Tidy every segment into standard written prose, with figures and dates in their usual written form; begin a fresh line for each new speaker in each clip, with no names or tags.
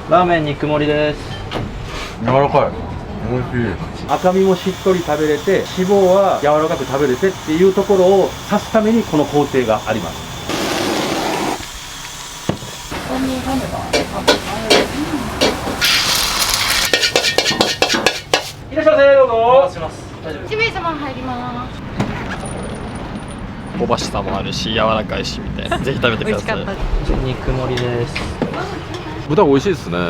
ラーメン肉盛りです。
柔らかい。美味しい。
赤身もしっとり食べれて、脂肪は柔らかく食べれてっていうところを指すためにこの工程があります。いらっしゃいませ、どうぞ。します。大丈夫です。
1名様入ります。
香ばしさもあるし柔らかいしみたいな。ぜひ食べてください。
肉盛りです。
豚美味しいですね。
いら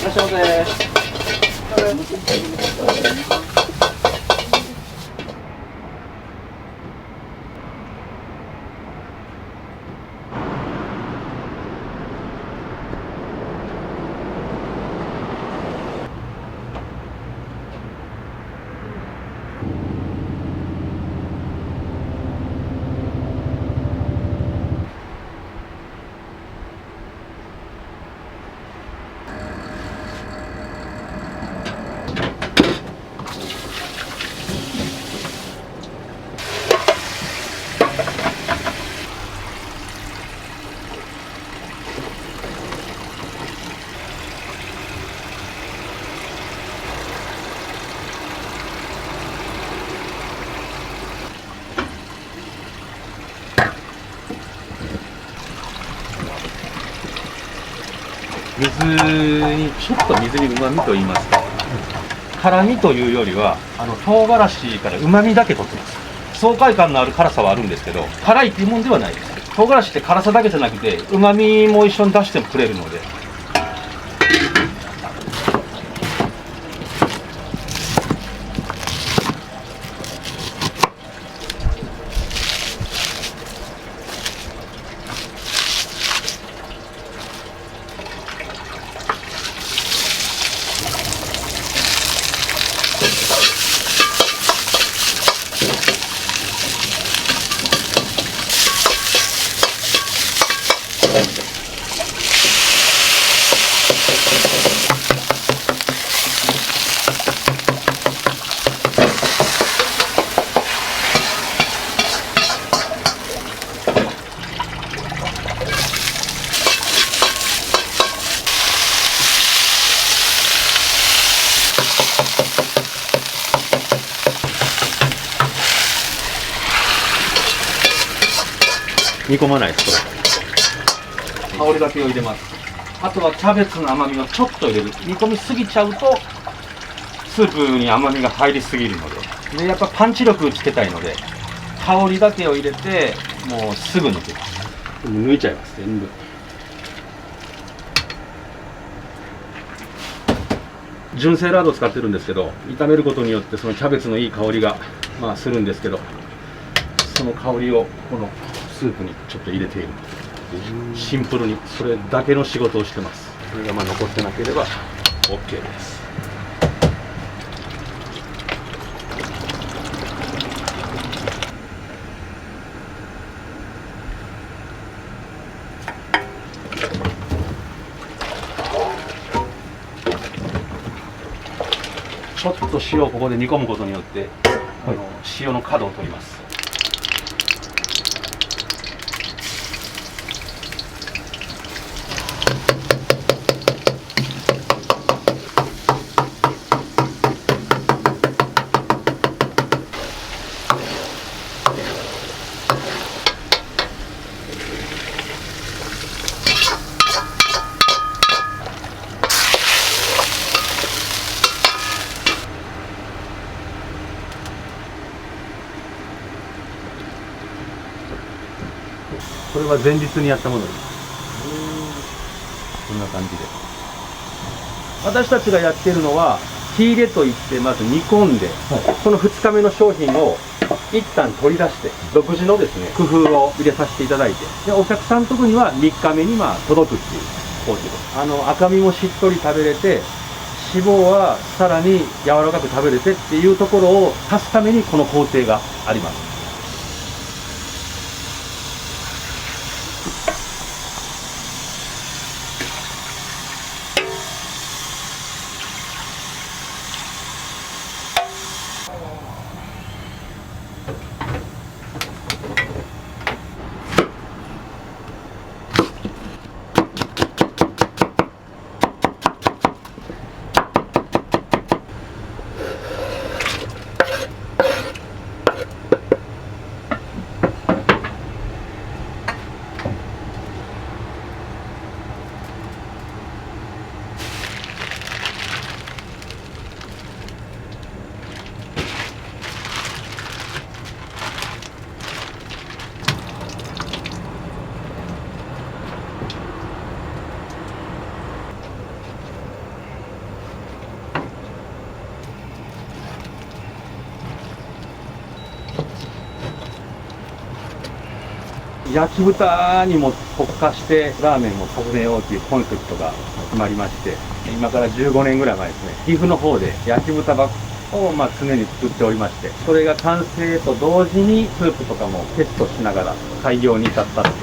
っしゃいませ。水にちょっと水に旨味と言いますか、辛みというよりは唐辛子から旨味だけ取ってます。爽快感のある辛さはあるんですけど、辛いっていうもんではないです。唐辛子って辛さだけじゃなくて旨味も一緒に出してもくれるので。煮込まないです。これ香りだけを入れます。あとはキャベツの甘みをちょっと入れる。煮込みすぎちゃうとスープに甘みが入りすぎるので、やっぱパンチ力つけたいので香りだけを入れてもうすぐ抜けます。抜いちゃいます。全部純正ラードを使ってるんですけど、炒めることによってそのキャベツのいい香りがするんですけど、その香りをこのスープにちょっと入れている。シンプルにそれだけの仕事をしてます。それが残ってなければ OK です。ちょっと塩をここで煮込むことによって、塩の角を取ります。これは前日にやったものです。こんな感じで。私たちがやってるのは火入れといって、まず煮込んで、その2日目の商品を一旦取り出して独自のですね工夫を入れさせていただいて、でお客さんのとこには3日目に届くっていう工程です。赤身もしっとり食べれて、脂肪はさらに柔らかく食べれてっていうところを足すためにこの工程があります。焼き豚にも特化してラーメンを訪ねようというコンセプトが決まりまして、今から15年ぐらい前ですね、岐阜の方で焼き豚を常に作っておりまして、それが完成と同時にスープとかもテストしながら開業に至ったっていう。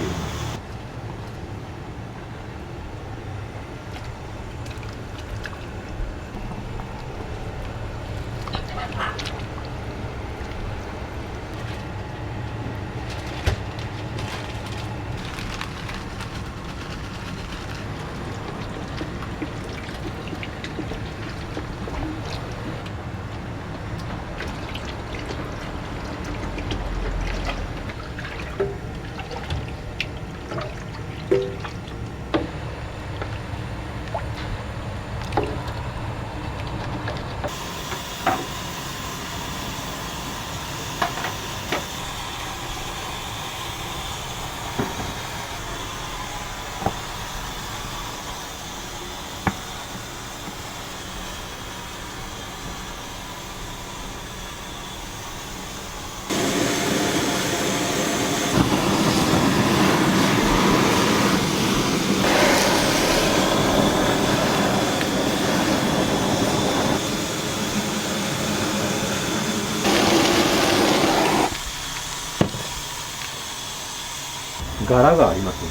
柄があります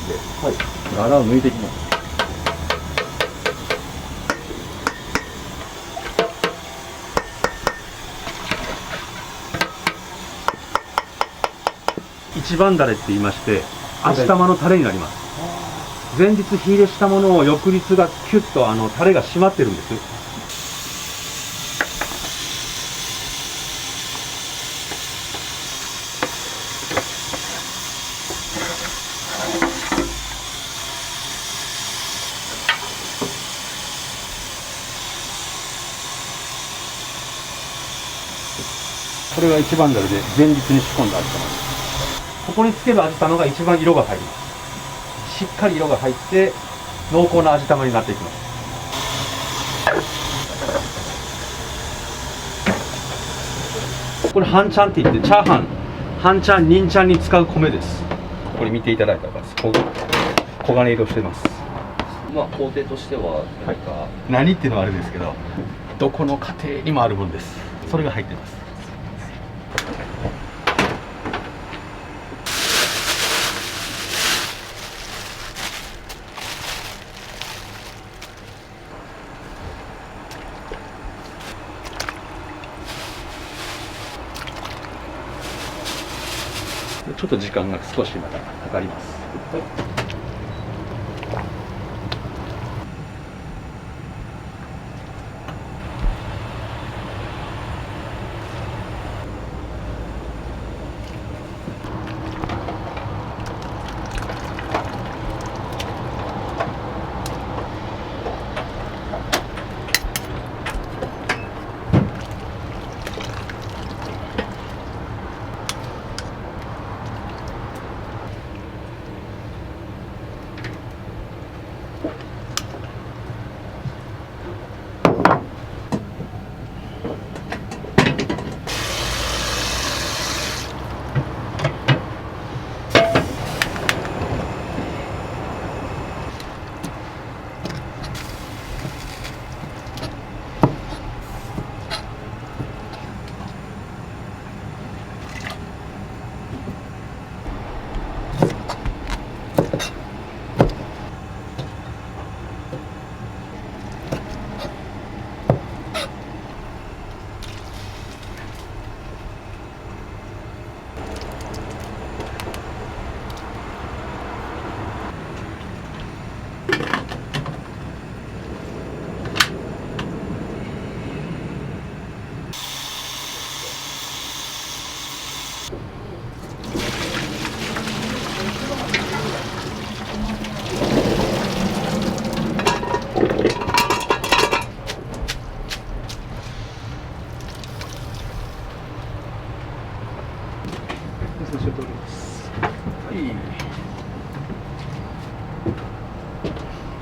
ので、柄を抜いていきます。一番だれって言いまして、足玉のタレになります。前日火入れしたものを翌日がキュッとタレが締まってるんです。これが一番だれで前日に仕込んだ味玉です。ここにつける味玉が一番色が入ります。しっかり色が入って濃厚な味玉になっていきます。これ半チャンって言ってチャーハン、半チャン、ニンチャンに使う米です。これ見ていただいたら黄金色してます。
工程としては何か、
何っていうのはあれですけど、どこの家庭にもあるものです。それが入ってます。ちょっと時間が少しまたかかります。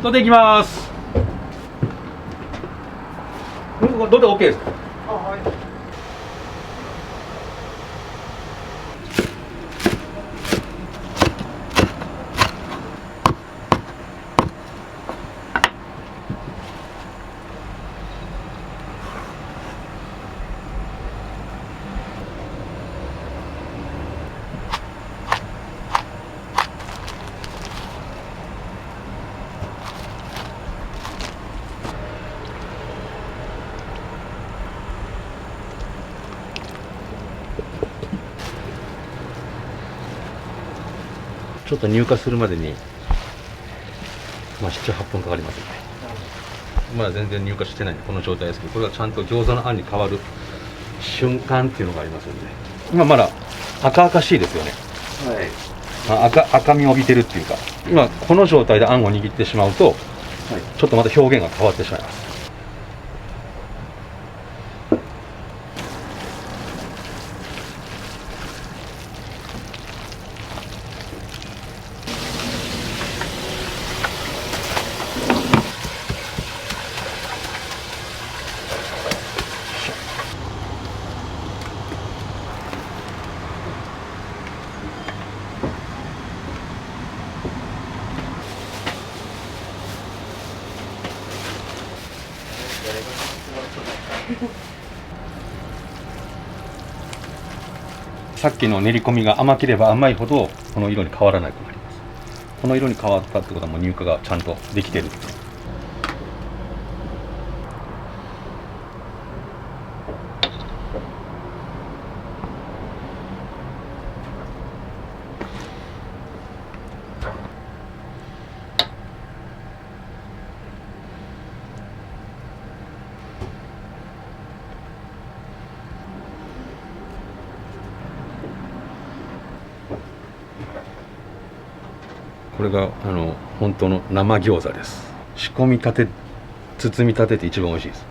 取っていきます。どうで OK ですか？ちょっと乳化するまでに、まあ、7、8分かかりますね。まだ全然乳化してないんでこの状態ですけど、これがちゃんと餃子のあんに変わる瞬間っていうのがありますんで、今まだ赤々しいですよね。はい、赤みを帯びてるっていうか、今この状態であんを握ってしまうと、ちょっとまた表現が変わってしまいます。さっきの練り込みが甘ければ甘いほどこの色に変わらなくなります。この色に変わったってことはもう乳化がちゃんとできてる。これが本当の生餃子です。仕込みたて、包みたてって一番美味しいです。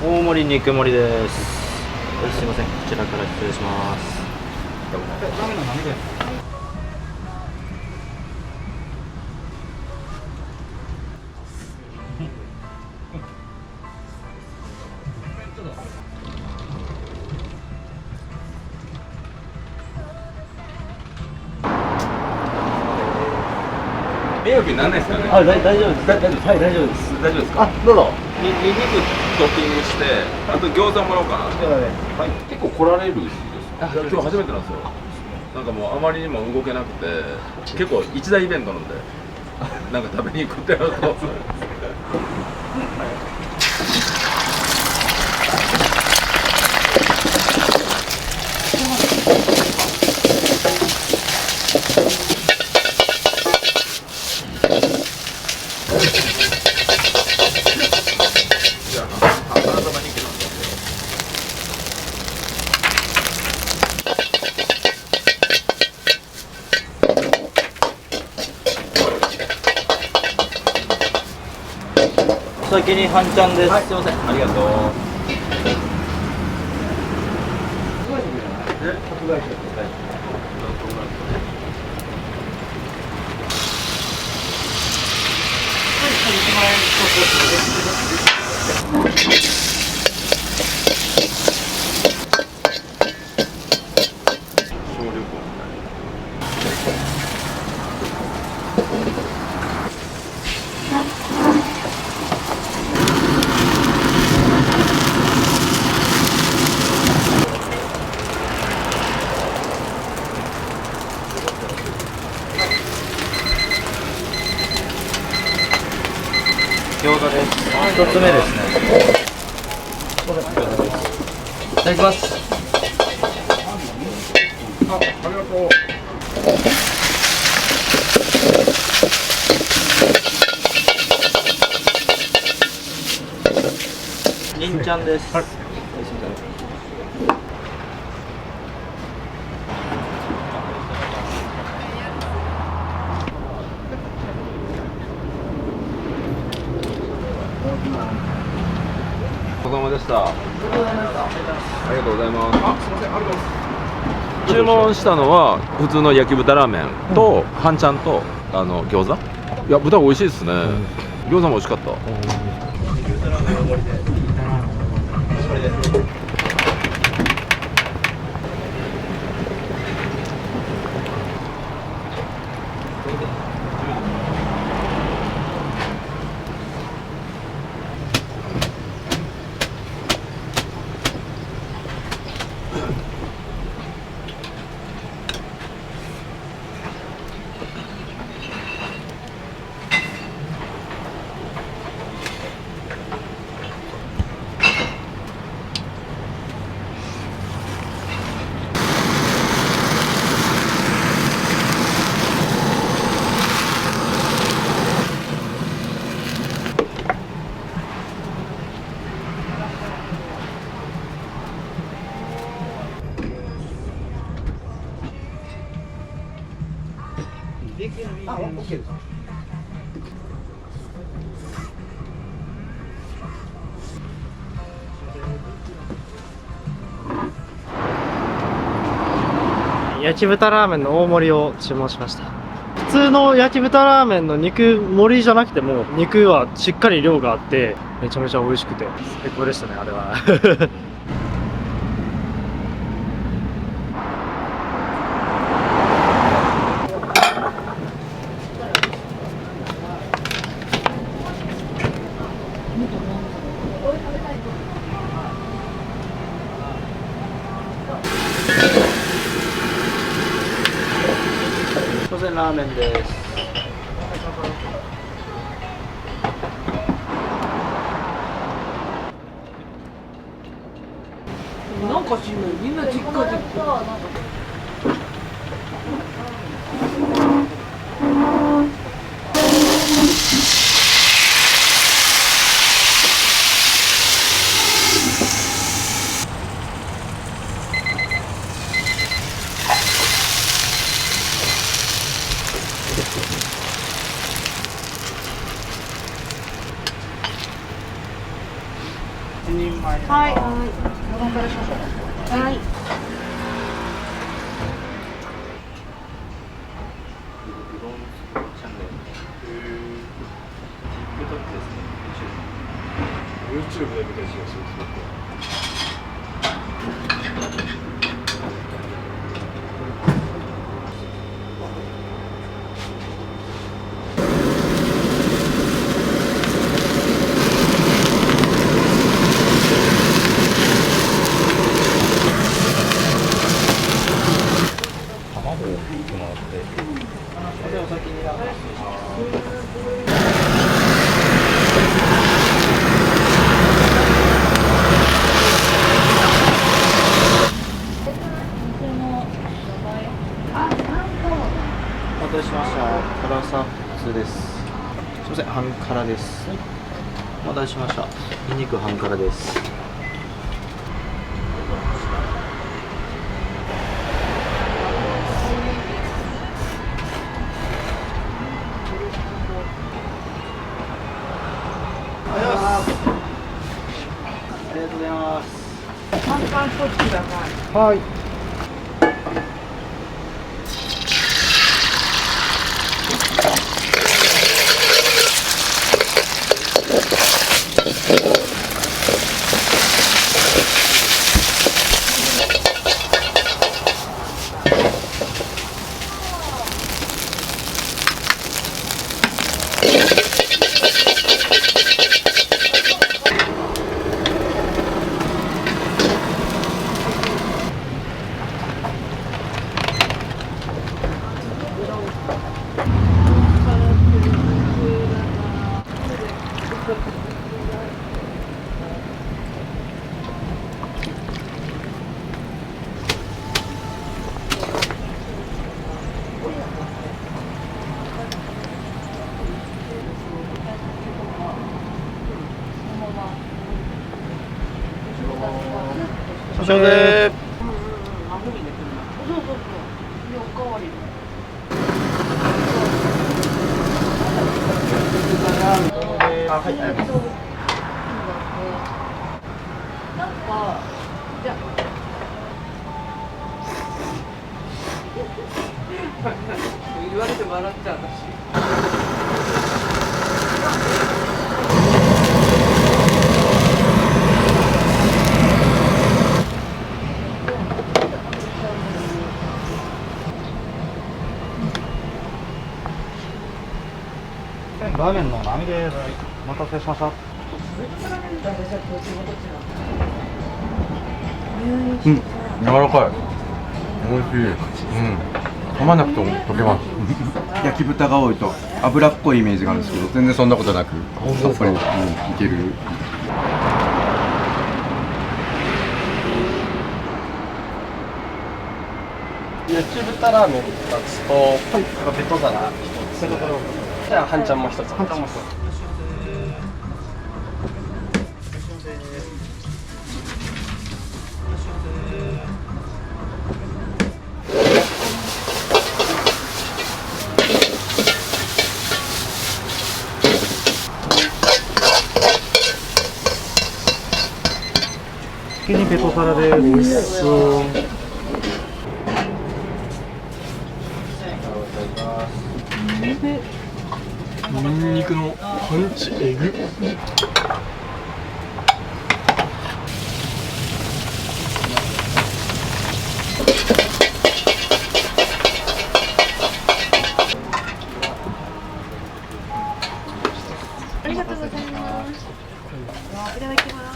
大盛り肉盛りです。すいません、こちらから失礼します。
迷惑にならないですかね。
大丈夫です。大丈夫です。はい、大丈夫です。
大丈夫ですか。
あ、どうぞ。
に肉トッピングして、あと餃子もらおうかな。
はい。
結構来られるんです。今日初めてなんですよ。なんかもうあまりにも動けなくて、結構一大イベントなんで、なんか食べに行くってなると。
お先に半ちゃんです。すいません。ありがとう。餃子です。一つ目ですね。いただきます。
ありがとう。
りんちゃんです。はい。
お疲れ様でした。ありがとうございます。あ、すみません、ありがとうございます。注文したのは普通の焼き豚ラーメンと半ちゃんと餃子。いや、豚美味しいですね。餃子も美味しかった。
焼き豚ラーメンの大盛りを注文しました。普通の焼き豚ラーメンの肉盛りじゃなくても肉はしっかり量があってめちゃめちゃ美味しくて最高でしたね、あれは。
当然ラーメンです。
なんかしんない、みんな実家で。はい。はい。
YouTube で見た気がします。
みません、半辛です。お待たせしました。ニンニク半辛です。ありがとうございます。
パンパン一つください。
はい。
少々でー
言われて笑っちゃう私。
ラーメンの波です。お待たせしました。
うん、柔らかい。美味しい。うん。噛まなくても溶けます。
焼き豚が多いと脂っこいイメージがあるんですけど、全然そんなことなくさっぱり、いける。
焼き豚ラーメン2つと、ベト皿1つ。じゃあ半ちゃんも1つ。半ちゃんも1つ。
次にベトサラで美味しそう。
ニンニクのパンチエグ。
ありがとうございます。いただきます。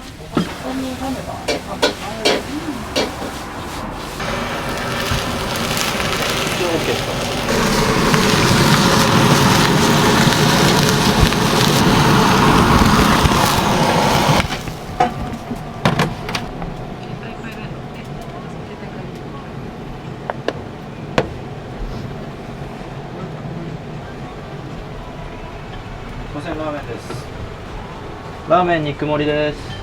すいません、ラーメンです。ラーメン肉盛りです。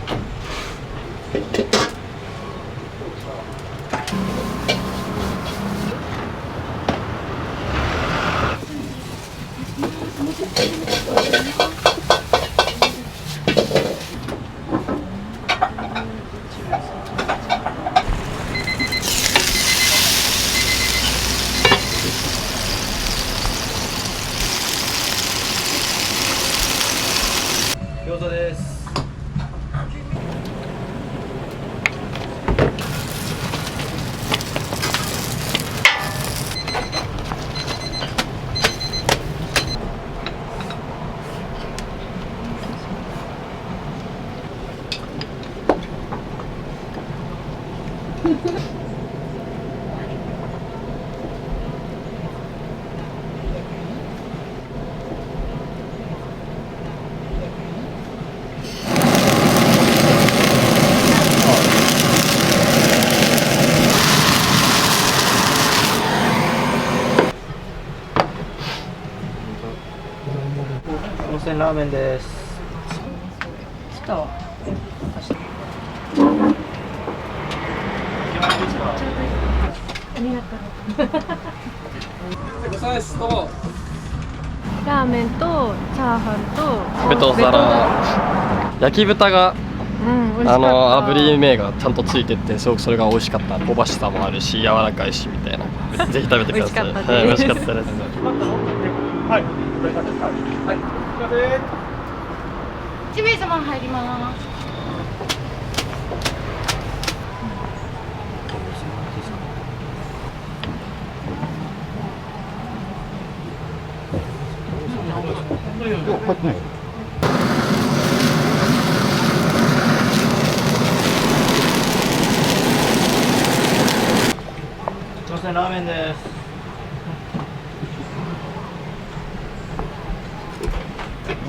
餃子です。すいませせんラーメンです。
来たわ。ありがとう。ラーメンとチャーハンと
ベト皿焼き豚が
美味しかった。
炙り目がちゃんとついててすごくそれが美味しかった。香ばしさもあるし柔らかいしみたいな。ぜひ食べてください。
美味しかったです
はい、美味しかったです。
はい大丈夫です。はいこちらです。
1名様入ります。
すいませんラーメンです。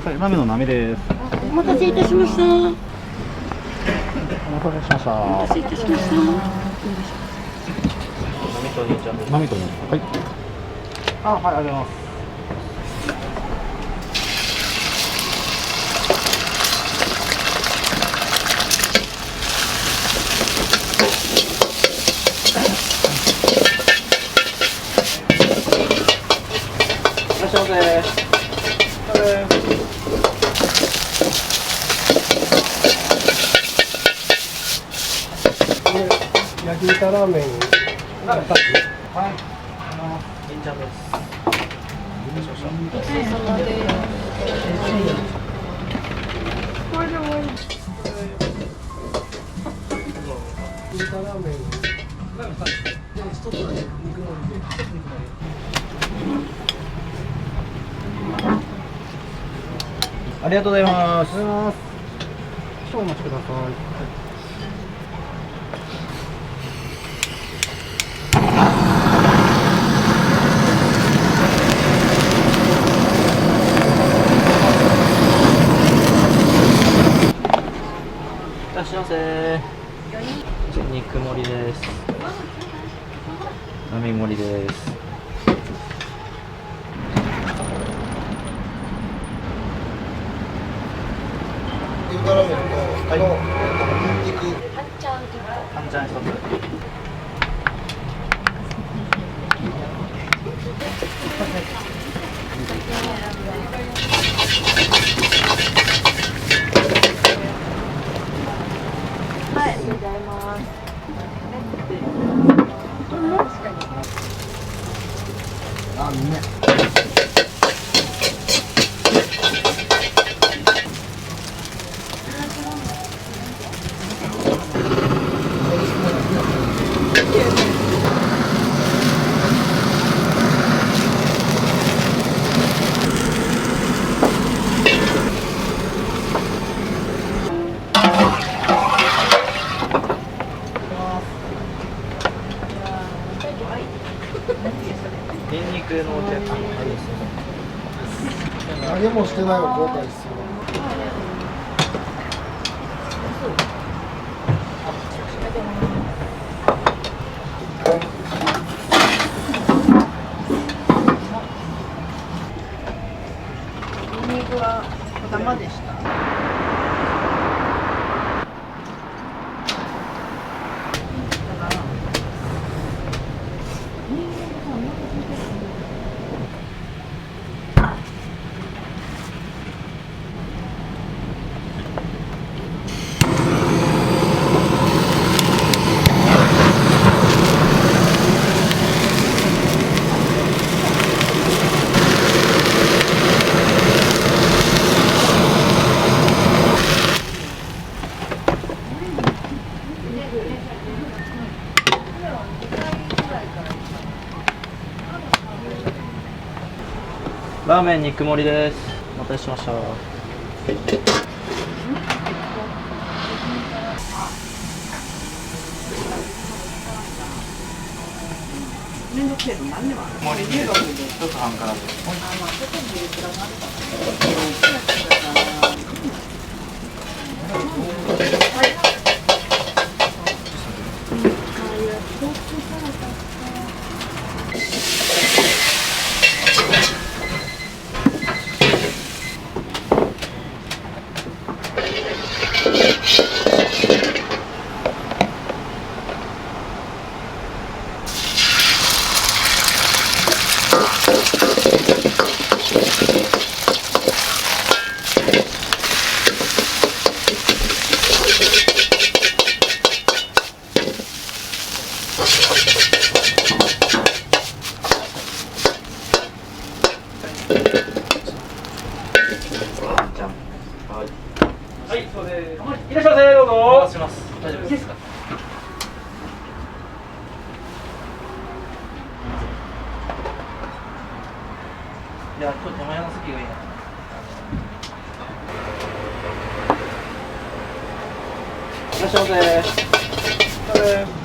ラーメンの鍋です。
お待たせいたしました。お待
お待たせしました。
たせいたしました。
波と兄ちゃんです。
豆とはい。あ、はい、ありがとうございます。
いらっしゃいませ。
焼き豚ラーメン。
兄ちゃんです。
お疲れ様です。これで終わり。
ありがとうございます。
少々お待ちください。
いらっしゃいませ。肉盛りです。並盛りです。半ちゃん一つ。
はい、ありがとうございます。
ニンニクのお茶ありですね。
何もしてないわ後悔する。
ニンニクは生でした。
ラーメン肉盛りです。お待たせしました。盛りで一つ半からです。回します。大丈夫ですか？いや、今日手前の席がいいな。いらっしゃいませ。